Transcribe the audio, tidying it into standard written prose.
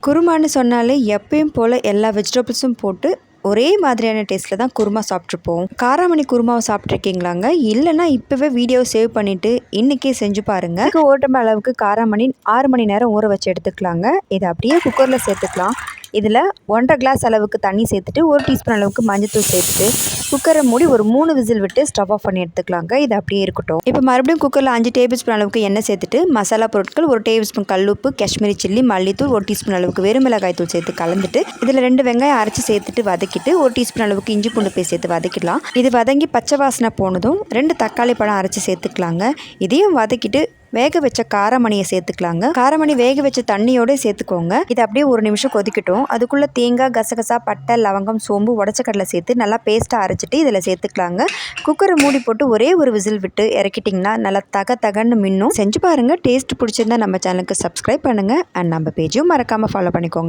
குருமான்னு சொன்னாலே எப்பயும் போல் எல்லா வெஜிடபிள்ஸும் போட்டு ஒரே மாதிரியான டேஸ்ட்டில் தான் குருமா சாப்பிட்ருப்போம். காராமணி குருமாவை சாப்பிட்ருக்கீங்களாங்க? இல்லைன்னா இப்போவே வீடியோ சேவ் பண்ணிவிட்டு இன்றைக்கே செஞ்சு பாருங்கள். இதுக்கு ஓட்டம்ப அளவுக்கு காராமணி 6 மணி நேரம் ஊற வச்சு எடுத்துக்கலாங்க. இதை அப்படியே குக்கரில் சேர்த்துக்கலாம். இதில் 1.5 கிளாஸ் அளவுக்கு தண்ணி சேர்த்துட்டு 1 டீஸ்பூன் அளவுக்கு மஞ்சத்தூள் சேர்த்துட்டு குக்கரை மூடி ஒரு 3 விசில் விட்டு ஸ்டவ் ஆஃப் பண்ணி எடுத்துக்கலாங்க. இது அப்படியே இருக்கட்டும். இப்போ மறுபடியும் குக்கரில் 5 டேபிள் ஸ்பூன் அளவுக்கு எண்ணெய் சேர்த்துட்டு மசாலா பொருட்கள் 1 டேபிள் ஸ்பூன் கல்லுப்பு, காஷ்மீரி சில்லி, மல்லித்தூள், 1 டீஸ்பூன் அளவுக்கு வெறும் மிளகாய் தூள் சேர்த்து கலந்துட்டு இதில் 2 வெங்காயம் அரைச்சி சேர்த்துட்டு வதக்கிட்டு 1 டீஸ்பூன் அளவுக்கு இஞ்சி பூண்டு பேஸ்ட் சேர்த்து வதக்கிடலாம். இது வதங்கி பச்சை வாசனை போனதும் 2 தக்காளி பழம் அரைச்சி சேர்த்துக்கலாங்க. இதையும் வதக்கிட்டு வேக வச்ச காராமணியை சேர்த்துக்கலாங்க. காராமணி வேக வச்ச தண்ணியோட சேர்த்துக்கோங்க. இது அப்படியே 1 நிமிஷம் கொதிக்கட்டும். அதுக்குள்ளே தேங்காய், கசகசா, பட்டை, லவங்கம், சோம்பு, உடச்ச கடலை சேர்த்து நல்லா பேஸ்ட்டாக அரைச்சிட்டு இதில் சேர்த்துக்கலாங்க. குக்கரை மூடி போட்டு ஒரே ஒரு விசில் விட்டு இறக்கிட்டிங்கன்னா நல்லா தகன்னு மின்னும். செஞ்சு பாருங்கள். டேஸ்ட் பிடிச்சிருந்தா நம்ம சேனலுக்கு சப்ஸ்கிரைப் பண்ணுங்கள். அண்ட் நம்ம பேஜையும் மறக்காமல் ஃபாலோ பண்ணிக்கோங்க.